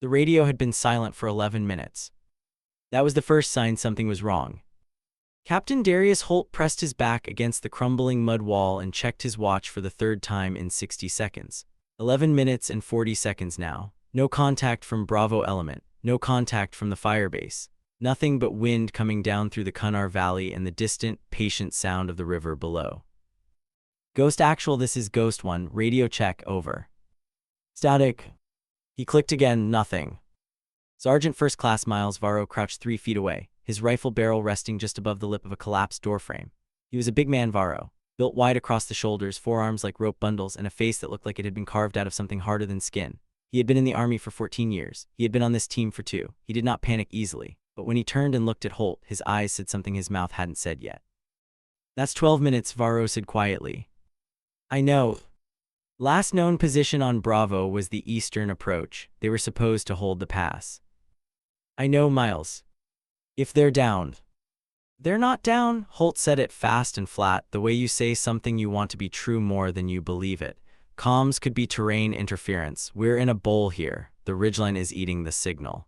The radio had been silent for 11 minutes. That was the first sign something was wrong. Captain Darius Holt pressed his back against the crumbling mud wall and checked his watch for the third time in 60 seconds. 11 minutes and 40 seconds now. No contact from Bravo element. No contact from the firebase. Nothing but wind coming down through the Kunar Valley and the distant, patient sound of the river below. Ghost Actual, this is Ghost 1. Radio check, over. Static. He clicked again, nothing. Sergeant First Class Miles Varro crouched 3 feet away, his rifle barrel resting just above the lip of a collapsed doorframe. He was a big man, Varro, built wide across the shoulders, forearms like rope bundles, and a face that looked like it had been carved out of something harder than skin. He had been in the army for 14 years. He had been on this team for 2. He did not panic easily, but when he turned and looked at Holt, his eyes said something his mouth hadn't said yet. That's 12 minutes, Varro said quietly. I know. Last known position on Bravo was the eastern approach. They were supposed to hold the pass. I know, Miles. If they're down. They're not down, Holt said it fast and flat, the way you say something you want to be true more than you believe it. Comms could be terrain interference. We're in a bowl here. The ridgeline is eating the signal.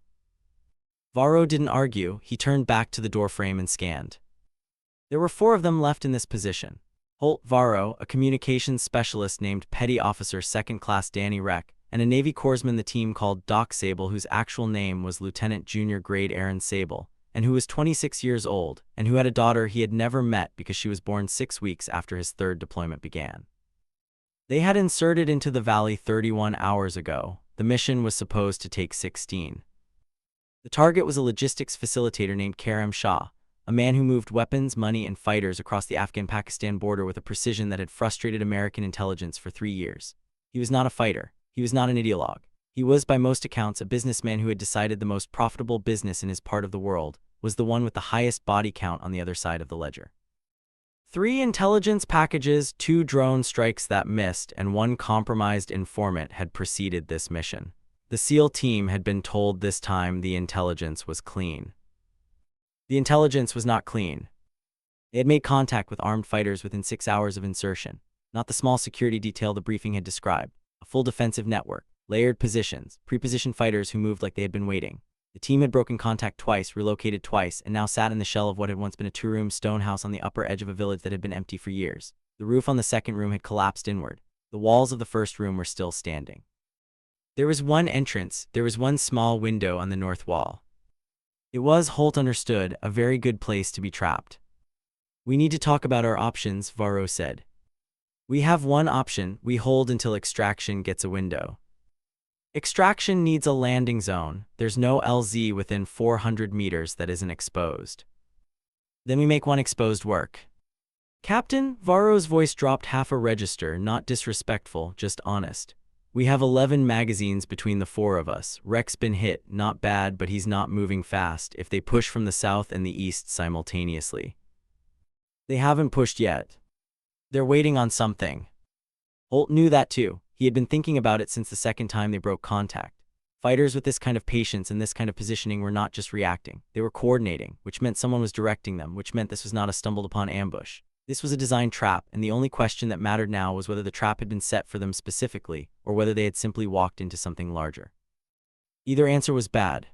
Varro didn't argue. He turned back to the doorframe and scanned. There were 4 of them left in this position. Holt, Varro, a communications specialist named Petty Officer Second Class Danny Reck, and a Navy corpsman the team called Doc Sable, whose actual name was Lieutenant Junior Grade Aaron Sable, and who was 26 years old, and who had a daughter he had never met because she was born 6 weeks after his 3rd deployment began. They had inserted into the valley 31 hours ago. The mission was supposed to take 16. The target was a logistics facilitator named Karam Shah, a man who moved weapons, money, and fighters across the Afghan-Pakistan border with a precision that had frustrated American intelligence for 3 years. He was not a fighter. He was not an ideologue. He was, by most accounts, a businessman who had decided the most profitable business in his part of the world was the one with the highest body count on the other side of the ledger. 3 intelligence packages, 2 drone strikes that missed, and 1 compromised informant had preceded this mission. The SEAL team had been told this time the intelligence was clean. The intelligence was not clean. They had made contact with armed fighters within 6 hours of insertion, not the small security detail the briefing had described, a full defensive network, layered positions, pre-positioned fighters who moved like they had been waiting. The team had broken contact twice, relocated twice, and now sat in the shell of what had once been a 2-room stone house on the upper edge of a village that had been empty for years. The roof on the second room had collapsed inward. The walls of the first room were still standing. There was 1 entrance. There was 1 small window on the north wall. It was, Holt understood, a very good place to be trapped. We need to talk about our options, Varro said. We have 1 option. We hold until extraction gets a window. Extraction needs a landing zone. There's no LZ within 400 meters that isn't exposed. Then we make 1 exposed work. Captain, Varro's voice dropped half a register, not disrespectful, just honest. We have 11 magazines between the 4 of us. Reck's been hit, not bad, but he's not moving fast if they push from the south and the east simultaneously. They haven't pushed yet. They're waiting on something. Holt knew that too. He had been thinking about it since the second time they broke contact. Fighters with this kind of patience and this kind of positioning were not just reacting. They were coordinating, which meant someone was directing them, which meant this was not a stumbled-upon ambush. This was a designed trap, and the only question that mattered now was whether the trap had been set for them specifically, or whether they had simply walked into something larger. Either answer was bad.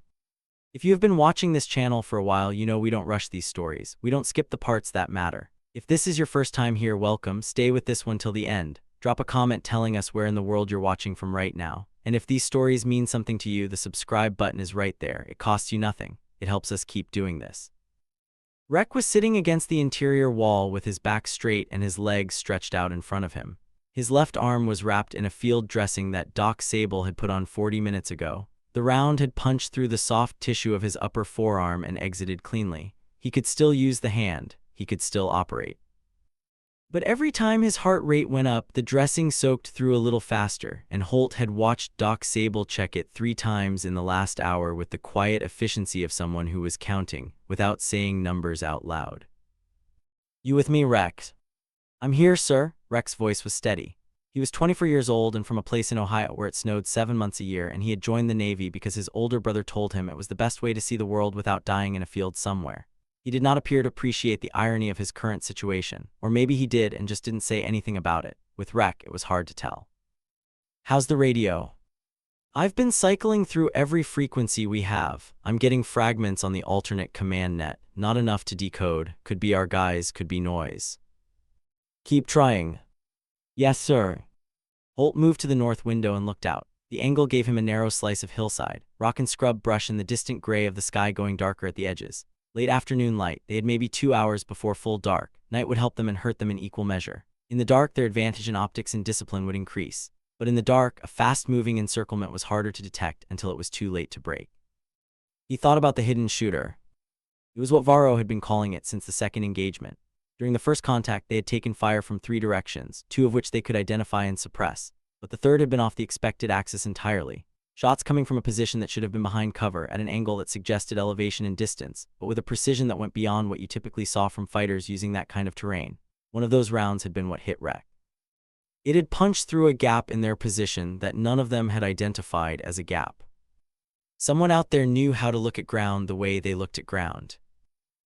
If you have been watching this channel for a while, you know we don't rush these stories. We don't skip the parts that matter. If this is your first time here, welcome. Stay with this one till the end. Drop a comment telling us where in the world you're watching from right now. And if these stories mean something to you, the subscribe button is right there. It costs you nothing. It helps us keep doing this. Reck was sitting against the interior wall with his back straight and his legs stretched out in front of him. His left arm was wrapped in a field dressing that Doc Sable had put on 40 minutes ago. The round had punched through the soft tissue of his upper forearm and exited cleanly. He could still use the hand. He could still operate. But every time his heart rate went up, the dressing soaked through a little faster, and Holt had watched Doc Sable check it 3 times in the last hour with the quiet efficiency of someone who was counting, without saying numbers out loud. You with me, Rex? I'm here, sir. Rex's voice was steady. He was 24 years old and from a place in Ohio where it snowed 7 months a year, and he had joined the Navy because his older brother told him it was the best way to see the world without dying in a field somewhere. He did not appear to appreciate the irony of his current situation, or maybe he did and just didn't say anything about it. With Rek, it was hard to tell. How's the radio? I've been cycling through every frequency we have. I'm getting fragments on the alternate command net, not enough to decode. Could be our guys, could be noise. Keep trying. Yes, sir. Holt moved to the north window and looked out. The angle gave him a narrow slice of hillside, rock and scrub brush and the distant gray of the sky going darker at the edges. Late afternoon light, they had maybe 2 hours before full dark. Night would help them and hurt them in equal measure. In the dark, their advantage in optics and discipline would increase. But in the dark, a fast-moving encirclement was harder to detect until it was too late to break. He thought about the hidden shooter. It was what Varro had been calling it since the second engagement. During the first contact, they had taken fire from 3 directions, 2 of which they could identify and suppress, but the third had been off the expected axis entirely. Shots coming from a position that should have been behind cover at an angle that suggested elevation and distance, but with a precision that went beyond what you typically saw from fighters using that kind of terrain. One of those rounds had been what hit wreck. It had punched through a gap in their position that none of them had identified as a gap. Someone out there knew how to look at ground the way they looked at ground.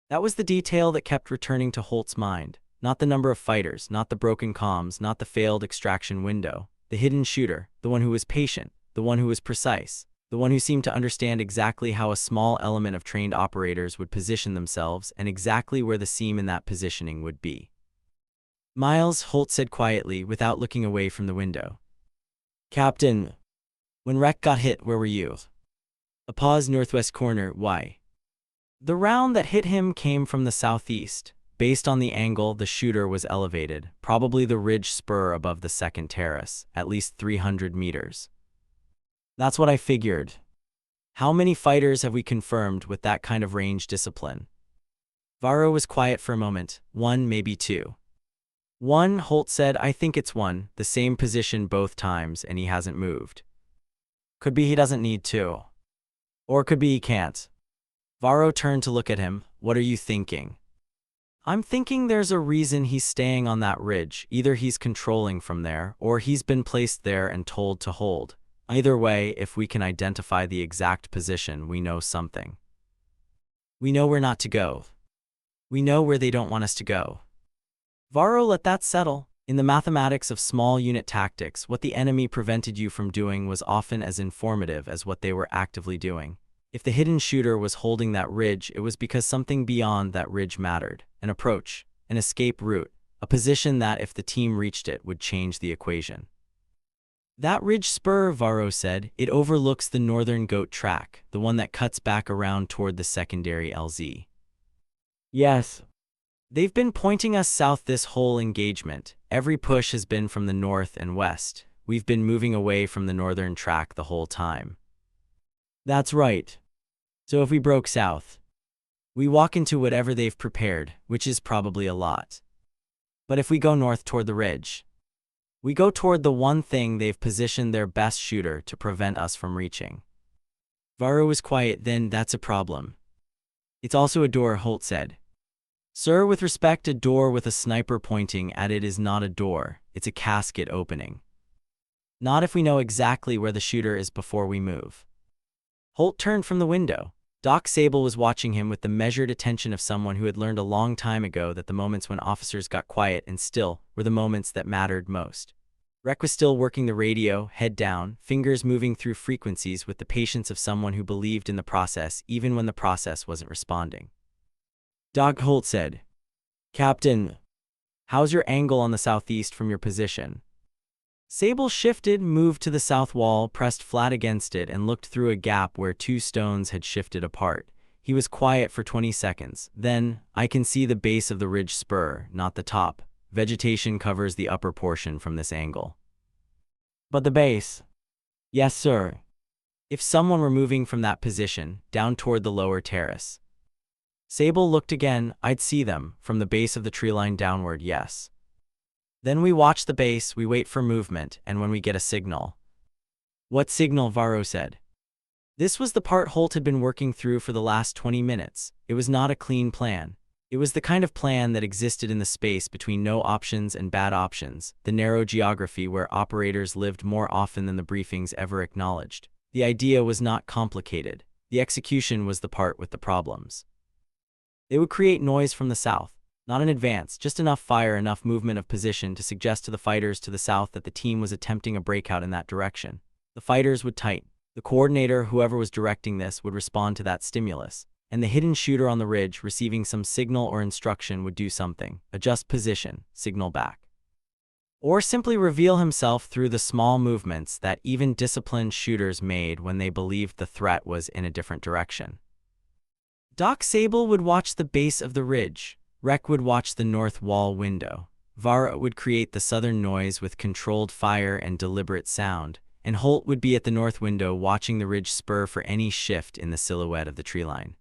That was the detail that kept returning to Holt's mind. Not the number of fighters, not the broken comms, not the failed extraction window. The hidden shooter, the one who was patient, the one who was precise, the one who seemed to understand exactly how a small element of trained operators would position themselves and exactly where the seam in that positioning would be. Miles, Holt said quietly, without looking away from the window. Captain, when Wreck got hit, where were you? A pause, northwest corner, why? The round that hit him came from the southeast. Based on the angle the shooter was elevated, probably the ridge spur above the second terrace, at least 300 meters. That's what I figured. How many fighters have we confirmed with that kind of range discipline? Varro was quiet for a moment. 1, maybe 2. 1, Holt said, I think it's 1, the same position both times, and he hasn't moved. Could be he doesn't need to. Or could be he can't. Varro turned to look at him. What are you thinking? I'm thinking there's a reason he's staying on that ridge. Either he's controlling from there, or he's been placed there and told to hold. Either way, if we can identify the exact position, we know something. We know where not to go. We know where they don't want us to go. Varro let that settle. In the mathematics of small unit tactics, what the enemy prevented you from doing was often as informative as what they were actively doing. If the hidden shooter was holding that ridge, it was because something beyond that ridge mattered. An approach, an escape route, a position that, if the team reached it, would change the equation. That ridge spur, Varro said, it overlooks the northern goat track, the one that cuts back around toward the secondary LZ. Yes. They've been pointing us south this whole engagement. Every push has been from the north and west. We've been moving away from the northern track the whole time. That's right. So if we broke south, we walk into whatever they've prepared, which is probably a lot. But if we go north toward the ridge, we go toward the one thing they've positioned their best shooter to prevent us from reaching. Varro was quiet. Then that's a problem. It's also a door, Holt said. Sir, with respect, a door with a sniper pointing at it is not a door, it's a casket opening. Not if we know exactly where the shooter is before we move. Holt turned from the window. Doc Sable was watching him with the measured attention of someone who had learned a long time ago that the moments when officers got quiet and still were the moments that mattered most. Rec was still working the radio, head down, fingers moving through frequencies with the patience of someone who believed in the process even when the process wasn't responding. Doc, Holt said. Captain, how's your angle on the southeast from your position? Sable shifted, moved to the south wall, pressed flat against it, and looked through a gap where 2 stones had shifted apart. He was quiet for 20 seconds. Then, I can see the base of the ridge spur, not the top. Vegetation covers the upper portion from this angle. But the base? Yes, sir. If someone were moving from that position, down toward the lower terrace. Sable looked again. I'd see them, from the base of the tree line downward, yes. Then we watch the base, we wait for movement, and when we get a signal. What signal? Varro said. This was the part Holt had been working through for the last 20 minutes. It was not a clean plan. It was the kind of plan that existed in the space between no options and bad options, the narrow geography where operators lived more often than the briefings ever acknowledged. The idea was not complicated. The execution was the part with the problems. They would create noise from the south. Not in advance, just enough fire, enough movement of position to suggest to the fighters to the south that the team was attempting a breakout in that direction. The fighters would tighten. The coordinator, whoever was directing this, would respond to that stimulus. And the hidden shooter on the ridge, receiving some signal or instruction, would do something, adjust position, signal back, or simply reveal himself through the small movements that even disciplined shooters made when they believed the threat was in a different direction. Doc Sable would watch the base of the ridge. Rek would watch the north wall window. Varro would create the southern noise with controlled fire and deliberate sound, and Holt would be at the north window watching the ridge spur for any shift in the silhouette of the tree line.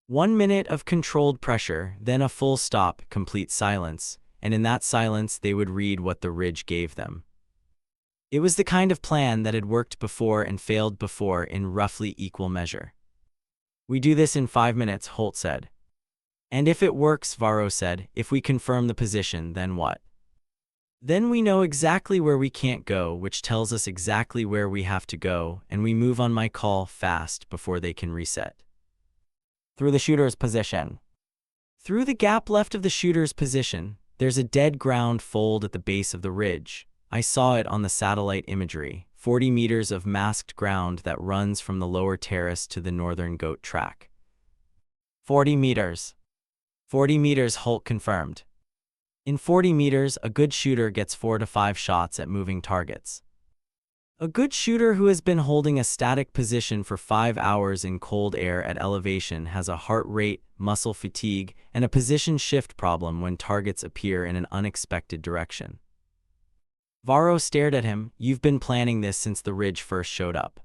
1 minute of controlled pressure, then a full stop, complete silence, and in that silence they would read what the ridge gave them. It was the kind of plan that had worked before and failed before in roughly equal measure. "We do this in 5 minutes, Holt said. "And if it works," Varro said, "if we confirm the position, then what?" "Then we know exactly where we can't go, which tells us exactly where we have to go, and we move on my call fast before they can reset." Through the shooter's position. Through the gap left of the shooter's position, there's a dead ground fold at the base of the ridge. I saw it on the satellite imagery, 40 meters of masked ground that runs from the lower terrace to the northern goat track. 40 meters. 40 meters, Holt confirmed. In 40 meters, a good shooter gets 4 to 5 shots at moving targets. A good shooter who has been holding a static position for 5 hours in cold air at elevation has a heart rate, muscle fatigue, and a position shift problem when targets appear in an unexpected direction. Varro stared at him. "You've been planning this since the ridge first showed up."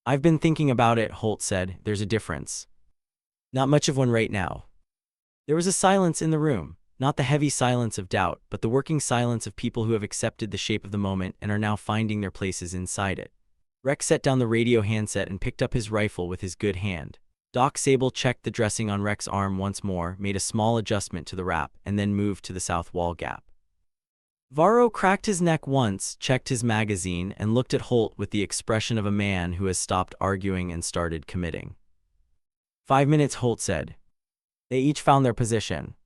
"I've been thinking about it," Holt said. "There's a difference. Not much of one right now." There was a silence in the room. Not the heavy silence of doubt, but the working silence of people who have accepted the shape of the moment and are now finding their places inside it. Rex set down the radio handset and picked up his rifle with his good hand. Doc Sable checked the dressing on Rex's arm once more, made a small adjustment to the wrap, and then moved to the south wall gap. Varro cracked his neck once, checked his magazine, and looked at Holt with the expression of a man who has stopped arguing and started committing. 5 minutes, Holt said. They each found their position.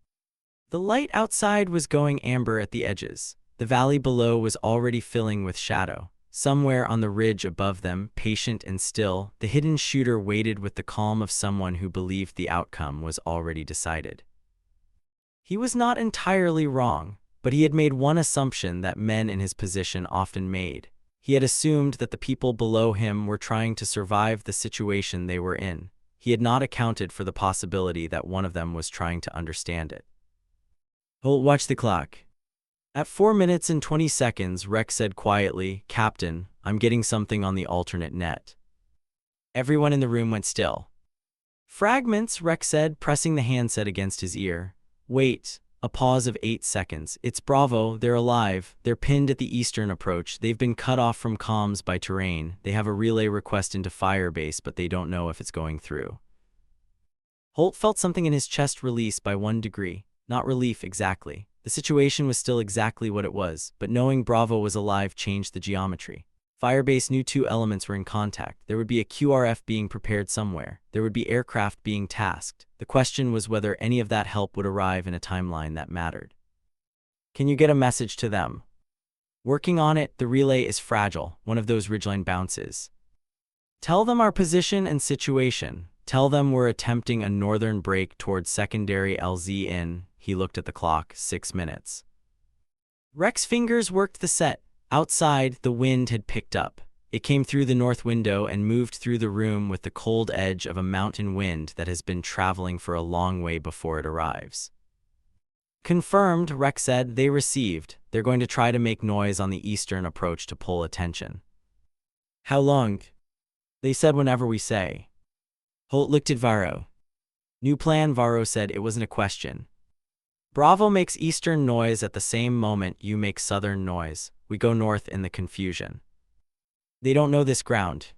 The light outside was going amber at the edges. The valley below was already filling with shadow. Somewhere on the ridge above them, patient and still, the hidden shooter waited with the calm of someone who believed the outcome was already decided. He was not entirely wrong, but he had made one assumption that men in his position often made. He had assumed that the people below him were trying to survive the situation they were in. He had not accounted for the possibility that one of them was trying to understand it. Holt watched the clock. At 4 minutes and 20 seconds, Rex said quietly, "Captain, I'm getting something on the alternate net." Everyone in the room went still. "Fragments," Rex said, pressing the handset against his ear. "Wait." A pause of 8 seconds. "It's Bravo. They're alive. They're pinned at the eastern approach. They've been cut off from comms by terrain. They have a relay request into Firebase, but they don't know if it's going through." Holt felt something in his chest release by 1 degree. Not relief exactly. The situation was still exactly what it was, but knowing Bravo was alive changed the geometry. Firebase knew 2 elements were in contact. There would be a QRF being prepared somewhere. There would be aircraft being tasked. The question was whether any of that help would arrive in a timeline that mattered. "Can you get a message to them?" "Working on it. The relay is fragile, one of those ridgeline bounces. Tell them our position and situation. Tell them we're attempting a northern break towards secondary LZ in," he looked at the clock, 6 minutes. Rex's fingers worked the set. Outside, the wind had picked up. It came through the north window and moved through the room with the cold edge of a mountain wind that has been traveling for a long way before it arrives. "Confirmed," Rex said. "They received. They're going to try to make noise on the eastern approach to pull attention." "How long?" "They said whenever we say." Holt looked at Varro. "New plan," Varro said. It wasn't a question. "Bravo makes eastern noise at the same moment you make southern noise. We go north in the confusion." "They don't know this ground."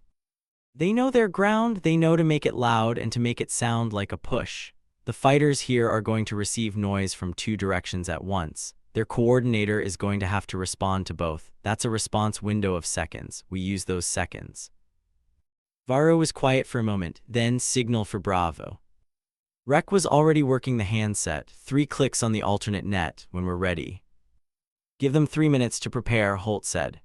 "They know their ground. They know to make it loud and to make it sound like a push. The fighters here are going to receive noise from 2 directions at once. Their coordinator is going to have to respond to both. That's a response window of seconds. We use those seconds." Varro was quiet for a moment, then signal for Bravo. Rek was already working the handset, 3 clicks on the alternate net. "When we're ready." "Give them 3 minutes to prepare," Holt said.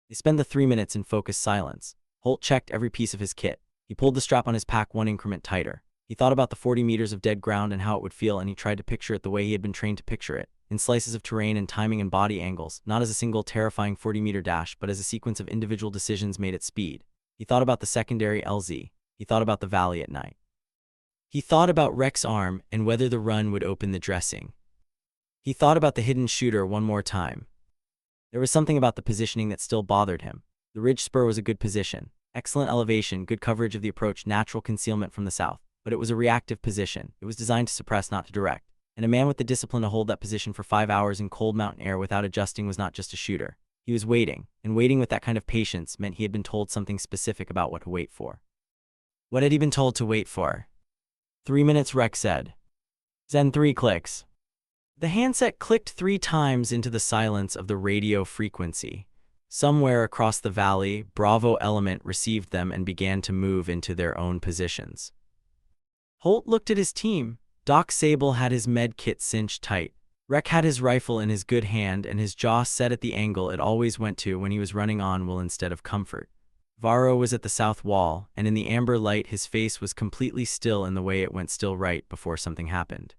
They spent the 3 minutes in focused silence. Holt checked every piece of his kit. He pulled the strap on his pack one increment tighter. He thought about the 40 meters of dead ground and how it would feel, and he tried to picture it the way he had been trained to picture it, in slices of terrain and timing and body angles, not as a single terrifying 40-meter dash, but as a sequence of individual decisions made at speed. He thought about the secondary LZ. He thought about the valley at night. He thought about Rek's arm and whether the run would open the dressing. He thought about the hidden shooter one more time. There was something about the positioning that still bothered him. The ridge spur was a good position. Excellent elevation, good coverage of the approach, natural concealment from the south. But it was a reactive position. It was designed to suppress, not to direct. And a man with the discipline to hold that position for 5 hours in cold mountain air without adjusting was not just a shooter. He was waiting, and waiting with that kind of patience meant he had been told something specific about what to wait for. What had he been told to wait for? 3 minutes, Rek said. Then 3 clicks. The handset clicked 3 times into the silence of the radio frequency. Somewhere across the valley, Bravo element received them and began to move into their own positions. Holt looked at his team. Doc Sable had his med kit cinched tight. Rek had his rifle in his good hand and his jaw set at the angle it always went to when he was running on will instead of comfort. Varro was at the south wall, and in the amber light his face was completely still in the way it went still right before something happened.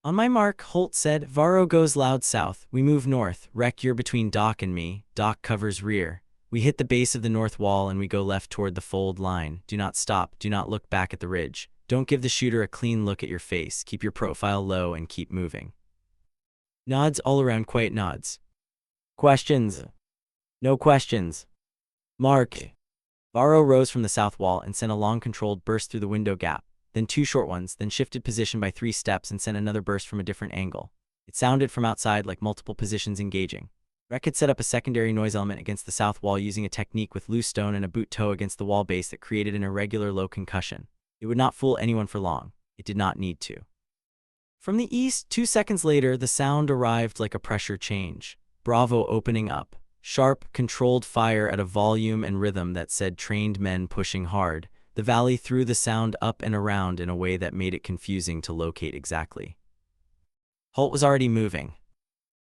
On my mark, Holt said. Varro goes loud south. We move north. Rek, you're between Doc and me. Doc covers rear. We hit the base of the north wall and we go left toward the fold line. Do not stop. Do not look back at the ridge. Don't give the shooter a clean look at your face. Keep your profile low and keep moving. Nods all around, quiet nods. Questions? No questions. Mark. Varro rose from the south wall and sent a long controlled burst through the window gap, then 2 short ones, then shifted position by 3 steps and sent another burst from a different angle. It sounded from outside like multiple positions engaging. Rek had set up a secondary noise element against the south wall using a technique with loose stone and a boot toe against the wall base that created an irregular low concussion. It would not fool anyone for long. It did not need to. From the east, 2 seconds later, the sound arrived like a pressure change. Bravo opening up. Sharp, controlled fire at a volume and rhythm that said trained men pushing hard. The valley threw the sound up and around in a way that made it confusing to locate exactly. Holt was already moving.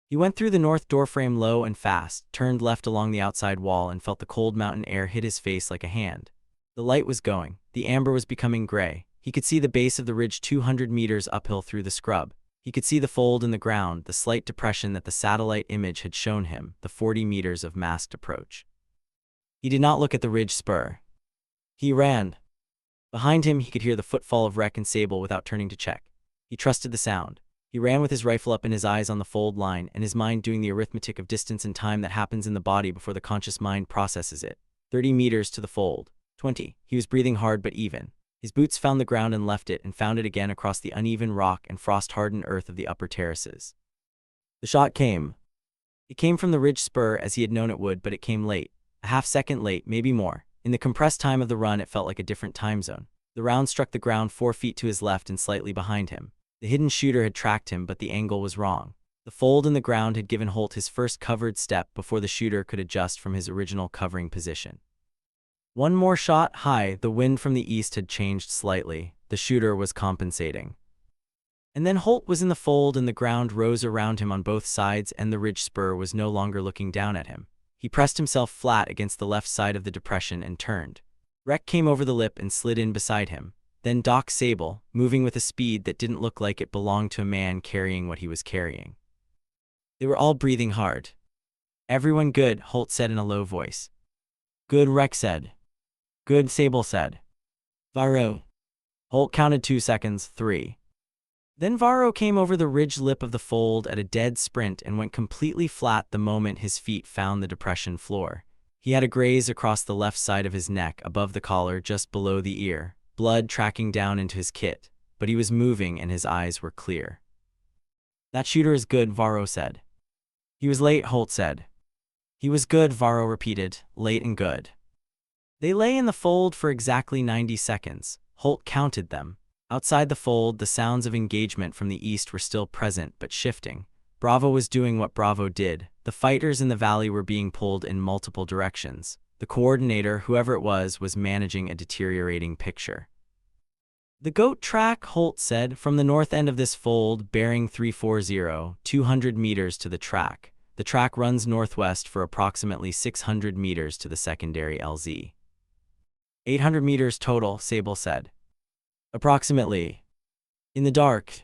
He went through the north doorframe low and fast, turned left along the outside wall and felt the cold mountain air hit his face like a hand. The light was going. The amber was becoming gray. He could see the base of the ridge 200 meters uphill through the scrub. He could see the fold in the ground, the slight depression that the satellite image had shown him, the 40 meters of masked approach. He did not look at the ridge spur. He ran. Behind him, he could hear the footfall of Rek and Sable without turning to check. He trusted the sound. He ran with his rifle up and his eyes on the fold line and his mind doing the arithmetic of distance and time that happens in the body before the conscious mind processes it. 30 meters to the fold. 20. He was breathing hard but even. His boots found the ground and left it and found it again across the uneven rock and frost-hardened earth of the upper terraces. The shot came. It came from the ridge spur as he had known it would, but it came late. A half-second late, maybe more. In the compressed time of the run, it felt like a different time zone. The round struck the ground 4 feet to his left and slightly behind him. The hidden shooter had tracked him, but the angle was wrong. The fold in the ground had given Holt his first covered step before the shooter could adjust from his original covering position. One more shot high, the wind from the east had changed slightly. The shooter was compensating. And then Holt was in the fold and the ground rose around him on both sides and the ridge spur was no longer looking down at him. He pressed himself flat against the left side of the depression and turned. Rek came over the lip and slid in beside him. Then Doc Sable, moving with a speed that didn't look like it belonged to a man carrying what he was carrying. They were all breathing hard. Everyone good, Holt said in a low voice. Good, Rek said. Good, Sable said. Varro. Holt counted 2 seconds, 3. Then Varro came over the ridge lip of the fold at a dead sprint and went completely flat the moment his feet found the depression floor. He had a graze across the left side of his neck, above the collar, just below the ear, blood tracking down into his kit, but he was moving and his eyes were clear. That shooter is good, Varro said. He was late, Holt said. He was good, Varro repeated, late and good. They lay in the fold for exactly 90 seconds. Holt counted them. Outside the fold, the sounds of engagement from the east were still present but shifting. Bravo was doing what Bravo did. The fighters in the valley were being pulled in multiple directions. The coordinator, whoever it was managing a deteriorating picture. The goat track, Holt said, from the north end of this fold, bearing 340, 200 meters to the track. The track runs northwest for approximately 600 meters to the secondary LZ. 800 meters total, Sable said. Approximately. In the dark.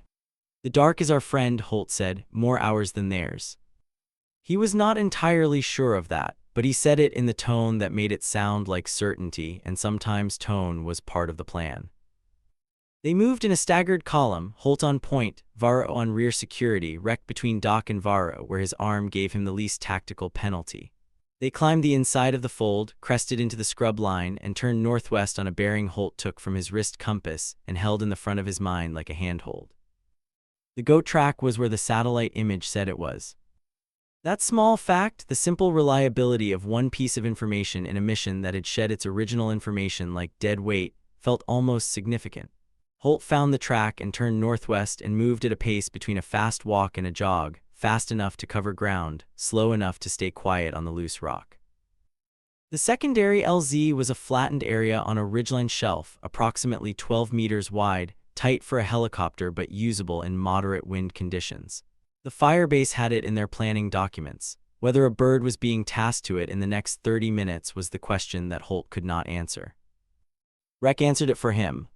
The dark is our friend, Holt said, more hours than theirs. He was not entirely sure of that, but he said it in the tone that made it sound like certainty, and sometimes tone was part of the plan. They moved in a staggered column, Holt on point, Varro on rear security, wrecked between Doc and Varro where his arm gave him the least tactical penalty. They climbed the inside of the fold, crested into the scrub line, and turned northwest on a bearing Holt took from his wrist compass and held in the front of his mind like a handhold. The goat track was where the satellite image said it was. That small fact, the simple reliability of one piece of information in a mission that had shed its original information like dead weight, felt almost significant. Holt found the track and turned northwest and moved at a pace between a fast walk and a jog, fast enough to cover ground, slow enough to stay quiet on the loose rock. The secondary LZ was a flattened area on a ridgeline shelf, approximately 12 meters wide, tight for a helicopter but usable in moderate wind conditions. The firebase had it in their planning documents. Whether a bird was being tasked to it in the next 30 minutes was the question that Holt could not answer. Rek answered it for him.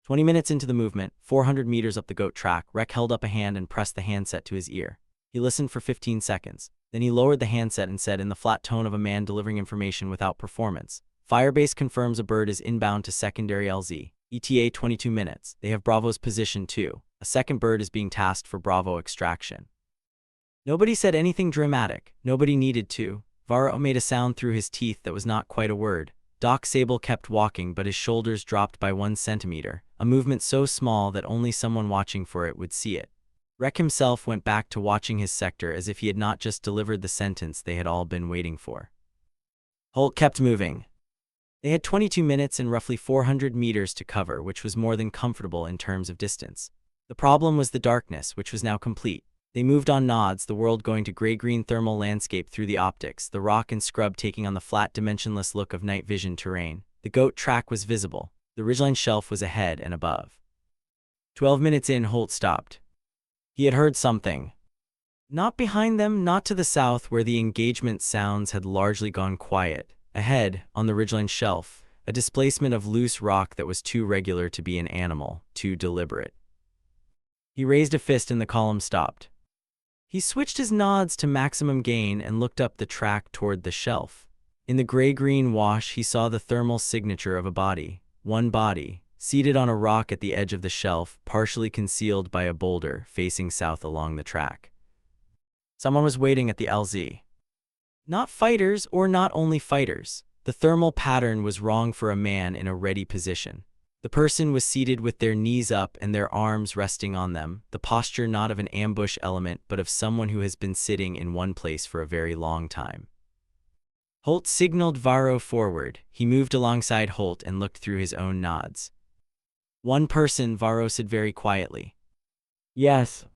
20 minutes into the movement, 400 meters up the goat track, Rek held up a hand and pressed the handset to his ear. He listened for 15 seconds. Then he lowered the handset and said in the flat tone of a man delivering information without performance, "Firebase confirms a bird is inbound to secondary LZ. ETA 22 minutes. They have Bravo's position too. A second bird is being tasked for Bravo extraction." Nobody said anything dramatic. Nobody needed to. Varro made a sound through his teeth that was not quite a word. Doc Sable kept walking, but his shoulders dropped by 1 centimeter, a movement so small that only someone watching for it would see it. Rek himself went back to watching his sector as if he had not just delivered the sentence they had all been waiting for. Holt kept moving. They had 22 minutes and roughly 400 meters to cover, which was more than comfortable in terms of distance. The problem was the darkness, which was now complete. They moved on nods, the world going to gray-green thermal landscape through the optics, the rock and scrub taking on the flat, dimensionless look of night vision terrain. The goat track was visible. The ridgeline shelf was ahead and above. 12 minutes in, Holt stopped. He had heard something. Not behind them, not to the south where the engagement sounds had largely gone quiet. Ahead, on the ridgeline shelf, a displacement of loose rock that was too regular to be an animal, too deliberate. He raised a fist and the column stopped. He switched his nods to maximum gain and looked up the track toward the shelf. In the gray-green wash he saw the thermal signature of a body, one body, seated on a rock at the edge of the shelf, partially concealed by a boulder facing south along the track. Someone was waiting at the LZ. Not fighters, or not only fighters. The thermal pattern was wrong for a man in a ready position. The person was seated with their knees up and their arms resting on them, the posture not of an ambush element but of someone who has been sitting in one place for a very long time. Holt signaled Varro forward. He moved alongside Holt and looked through his own nods. "One person," Varro said very quietly. "Yes."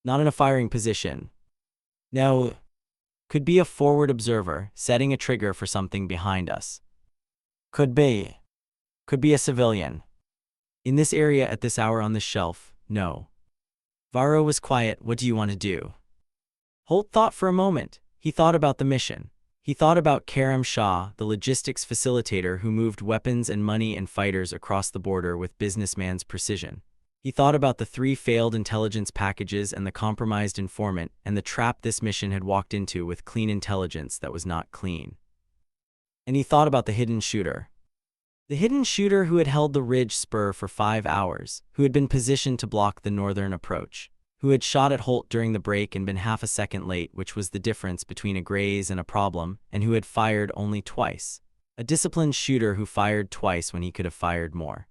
"Not in a firing position." "No." "Could be a forward observer, setting a trigger for something behind us." "Could be." "Could be a civilian." "In this area at this hour on this shelf, no." Varro was quiet. "What do you want to do?" Holt thought for a moment. He thought about the mission. He thought about Karam Shah, the logistics facilitator who moved weapons and money and fighters across the border with businessman's precision. He thought about the 3 failed intelligence packages and the compromised informant and the trap this mission had walked into with clean intelligence that was not clean. And he thought about the hidden shooter. The hidden shooter who had held the ridge spur for 5 hours, who had been positioned to block the northern approach, who had shot at Holt during the break and been half a second late, which was the difference between a graze and a problem, and who had fired only twice. A disciplined shooter who fired twice when he could have fired more.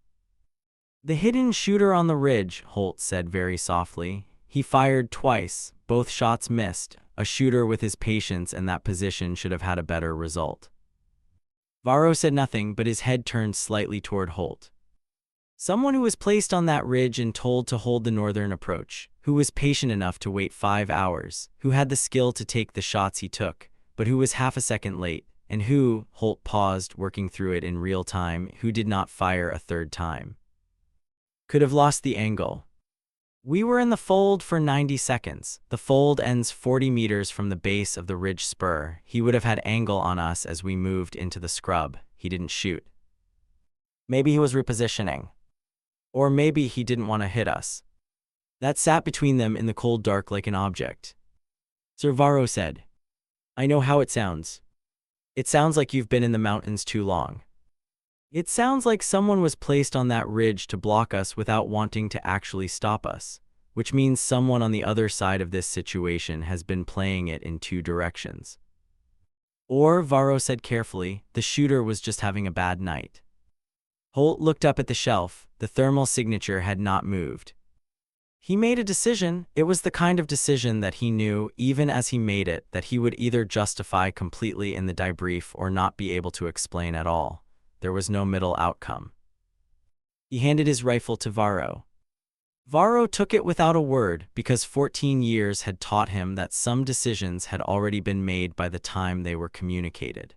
"The hidden shooter on the ridge," Holt said very softly. "He fired twice. Both shots missed. A shooter with his patience and that position should have had a better result." Varro said nothing, but his head turned slightly toward Holt. Someone who was placed on that ridge and told to hold the northern approach, who was patient enough to wait 5 hours, who had the skill to take the shots he took, but who was half a second late, and who, Holt paused, working through it in real time, who did not fire a third time. Could have lost the angle. We were in the fold for 90 seconds. The fold ends 40 meters from the base of the ridge spur. He would have had angle on us as we moved into the scrub. He didn't shoot. Maybe he was repositioning. Or maybe he didn't want to hit us. That sat between them in the cold dark like an object. Sir Varro said, "I know how it sounds. It sounds like you've been in the mountains too long. It sounds like someone was placed on that ridge to block us without wanting to actually stop us, which means someone on the other side of this situation has been playing it in two directions." Or, Varro said carefully, the shooter was just having a bad night. Holt looked up at the shelf. The thermal signature had not moved. He made a decision. It was the kind of decision that he knew, even as he made it, that he would either justify completely in the debrief or not be able to explain at all. There was no middle outcome. He handed his rifle to Varro. Varro took it without a word, because 14 years had taught him that some decisions had already been made by the time they were communicated.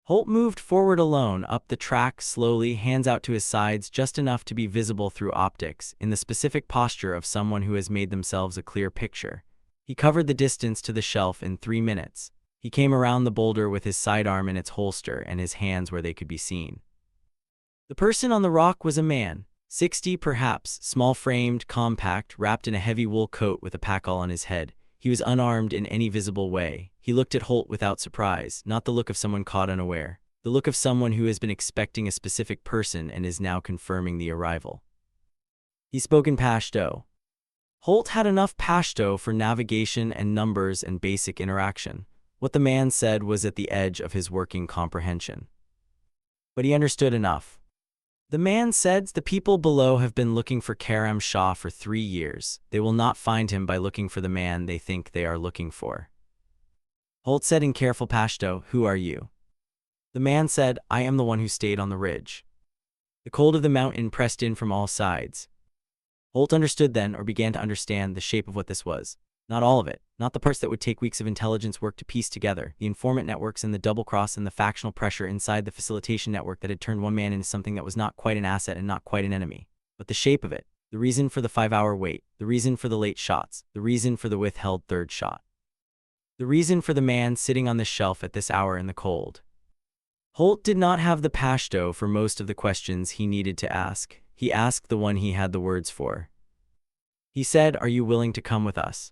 Holt moved forward alone, up the track slowly, hands out to his sides just enough to be visible through optics, in the specific posture of someone who has made themselves a clear picture. He covered the distance to the shelf in 3 minutes. He came around the boulder with his sidearm in its holster and his hands where they could be seen. The person on the rock was a man, 60 perhaps, small-framed, compact, wrapped in a heavy wool coat with a packall on his head. He was unarmed in any visible way. He looked at Holt without surprise, not the look of someone caught unaware, the look of someone who has been expecting a specific person and is now confirming the arrival. He spoke in Pashto. Holt had enough Pashto for navigation and numbers and basic interaction. What the man said was at the edge of his working comprehension. But he understood enough. The man said, "The people below have been looking for Karam Shah for 3 years. They will not find him by looking for the man they think they are looking for." Holt said in careful Pashto, "Who are you?" The man said, "I am the one who stayed on the ridge." The cold of the mountain pressed in from all sides. Holt understood then, or began to understand, the shape of what this was. Not all of it, not the parts that would take weeks of intelligence work to piece together, the informant networks and the double-cross and the factional pressure inside the facilitation network that had turned one man into something that was not quite an asset and not quite an enemy. But the shape of it, the reason for the 5-hour wait, the reason for the late shots, the reason for the withheld third shot. The reason for the man sitting on the shelf at this hour in the cold. Holt did not have the Pashto for most of the questions he needed to ask. He asked the one he had the words for. He said, "Are you willing to come with us?"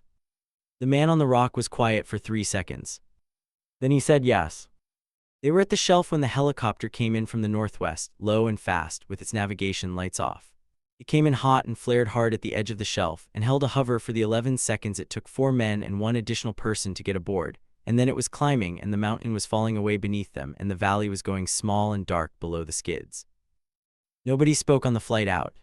The man on the rock was quiet for 3 seconds. Then he said yes. They were at the shelf when the helicopter came in from the northwest, low and fast, with its navigation lights off. It came in hot and flared hard at the edge of the shelf, and held a hover for the 11 seconds it took 4 men and 1 additional person to get aboard, and then it was climbing, and the mountain was falling away beneath them, and the valley was going small and dark below the skids. Nobody spoke on the flight out.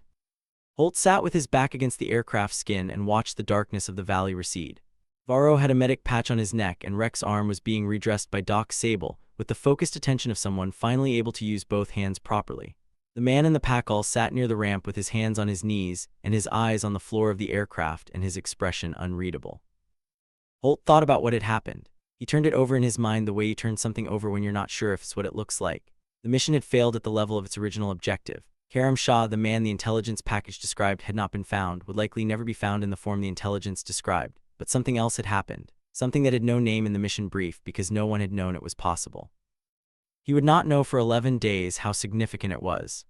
Holt sat with his back against the aircraft skin and watched the darkness of the valley recede. Varro had a medic patch on his neck, and Rex's arm was being redressed by Doc Sable, with the focused attention of someone finally able to use both hands properly. The man in the packall sat near the ramp with his hands on his knees and his eyes on the floor of the aircraft and his expression unreadable. Holt thought about what had happened. He turned it over in his mind the way you turn something over when you're not sure if it's what it looks like. The mission had failed at the level of its original objective. Karam Shah, the man the intelligence package described, had not been found, would likely never be found in the form the intelligence described. But something else had happened, something that had no name in the mission brief because no one had known it was possible. He would not know for 11 days how significant it was.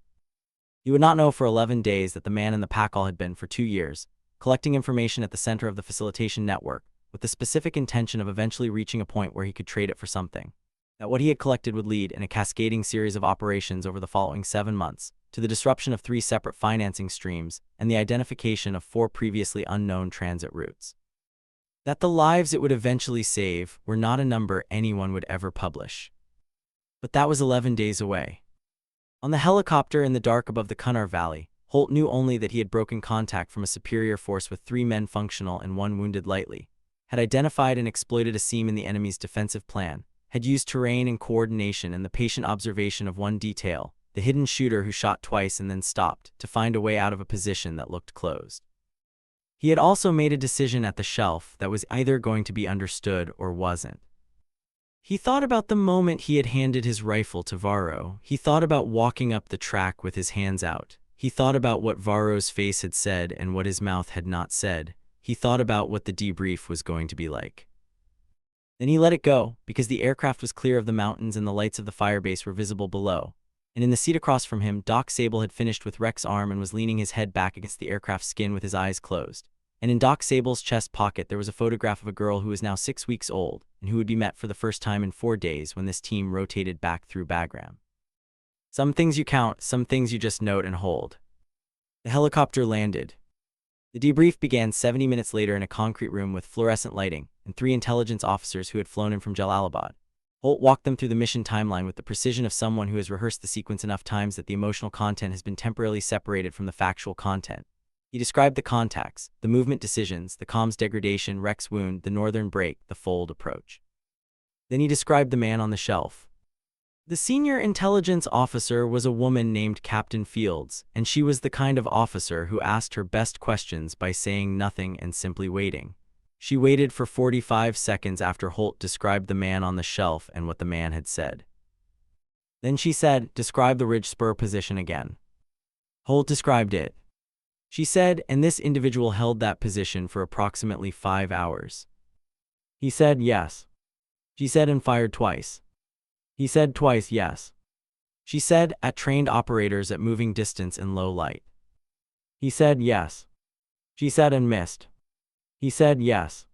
He would not know for 11 days that the man in the packall had been for 2 years, collecting information at the center of the facilitation network, with the specific intention of eventually reaching a point where he could trade it for something. That what he had collected would lead, in a cascading series of operations over the following 7 months, to the disruption of 3 separate financing streams and the identification of 4 previously unknown transit routes. That the lives it would eventually save were not a number anyone would ever publish. But that was 11 days away. On the helicopter in the dark above the Kunar Valley, Holt knew only that he had broken contact from a superior force with 3 men functional and 1 wounded lightly, had identified and exploited a seam in the enemy's defensive plan, had used terrain and coordination and the patient observation of one detail, the hidden shooter who shot twice and then stopped, to find a way out of a position that looked closed. He had also made a decision at the shelf that was either going to be understood or wasn't. He thought about the moment he had handed his rifle to Varro. He thought about walking up the track with his hands out. He thought about what Varro's face had said and what his mouth had not said. He thought about what the debrief was going to be like. Then he let it go, because the aircraft was clear of the mountains and the lights of the firebase were visible below. And in the seat across from him, Doc Sable had finished with Rex's arm and was leaning his head back against the aircraft's skin with his eyes closed. And in Doc Sable's chest pocket there was a photograph of a girl who was now 6 weeks old, and who would be met for the first time in 4 days when this team rotated back through Bagram. Some things you count, some things you just note and hold. The helicopter landed. The debrief began 70 minutes later in a concrete room with fluorescent lighting, and 3 intelligence officers who had flown in from Jalalabad. Holt walked them through the mission timeline with the precision of someone who has rehearsed the sequence enough times that the emotional content has been temporarily separated from the factual content. He described the contacts, the movement decisions, the comms degradation, Rex wound, the northern break, the fold approach. Then he described the man on the shelf. The senior intelligence officer was a woman named Captain Fields, and she was the kind of officer who asked her best questions by saying nothing and simply waiting. She waited for 45 seconds after Holt described the man on the shelf and what the man had said. Then she said, "Describe the ridge spur position again." Holt described it. She said, "And this individual held that position for approximately 5 hours." He said, "Yes." She said, "And fired twice." He said, "Twice, yes." She said, "At trained operators at moving distance in low light." He said, "Yes." She said, "And missed." He said, "Yes."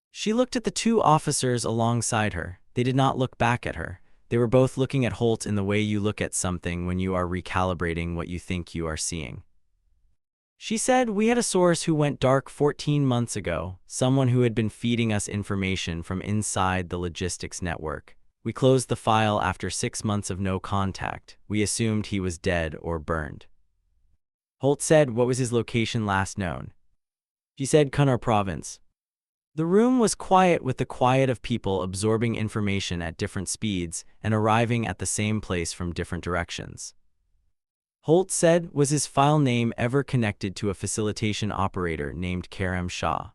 She looked at the 2 officers alongside her. They did not look back at her. They were both looking at Holt in the way you look at something when you are recalibrating what you think you are seeing. She said, "We had a source who went dark 14 months ago, someone who had been feeding us information from inside the logistics network. We closed the file after 6 months of no contact. We assumed he was dead or burned." Holt said, "What was his location last known?" She said, "Kunar province." The room was quiet, with the quiet of people absorbing information at different speeds and arriving at the same place from different directions. Holt said, "Was his file name ever connected to a facilitation operator named Karam Shah?"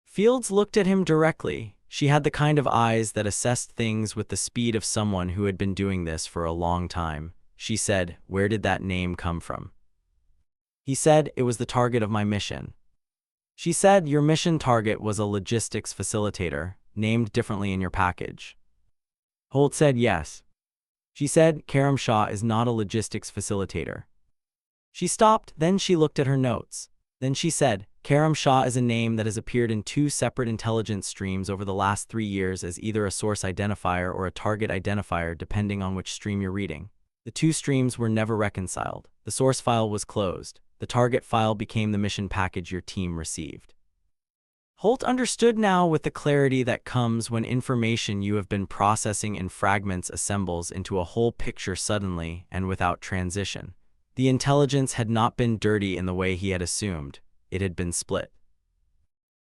Fields looked at him directly. She had the kind of eyes that assessed things with the speed of someone who had been doing this for a long time. She said, "Where did that name come from?" He said, "It was the target of my mission." She said, "Your mission target was a logistics facilitator, named differently in your package." Holt said, "Yes." She said, "Karam Shah is not a logistics facilitator." She stopped, then she looked at her notes. Then she said, "Karam Shah is a name that has appeared in 2 separate intelligence streams over the last 3 years as either a source identifier or a target identifier, depending on which stream you're reading. The 2 streams were never reconciled. The source file was closed. The target file became the mission package your team received." Holt understood now, with the clarity that comes when information you have been processing in fragments assembles into a whole picture suddenly and without transition. The intelligence had not been dirty in the way he had assumed. It had been split.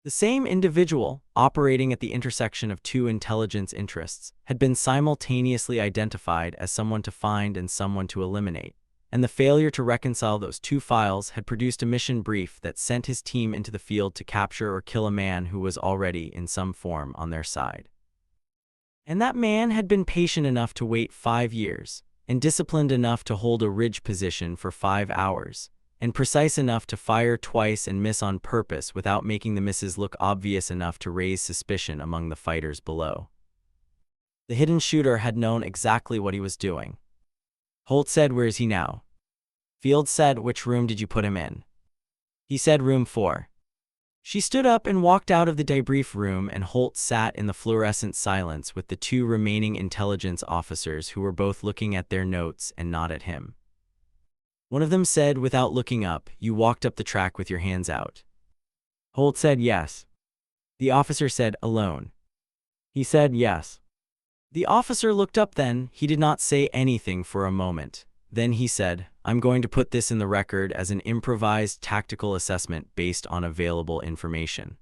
The same individual, operating at the intersection of 2 intelligence interests, had been simultaneously identified as someone to find and someone to eliminate. And the failure to reconcile those 2 files had produced a mission brief that sent his team into the field to capture or kill a man who was already, in some form, on their side. And that man had been patient enough to wait 5 years, and disciplined enough to hold a ridge position for 5 hours, and precise enough to fire twice and miss on purpose without making the misses look obvious enough to raise suspicion among the fighters below. The hidden shooter had known exactly what he was doing. Holt said, "Where is he now?" Fields said, "Which room did you put him in?" He said, "Room 4. She stood up and walked out of the debrief room, and Holt sat in the fluorescent silence with the 2 remaining intelligence officers who were both looking at their notes and not at him. One of them said, without looking up, "You walked up the track with your hands out." Holt said, "Yes." The officer said, "Alone?" He said, "Yes." The officer looked up then. He did not say anything for a moment. Then he said, "I'm going to put this in the record as an improvised tactical assessment based on available information."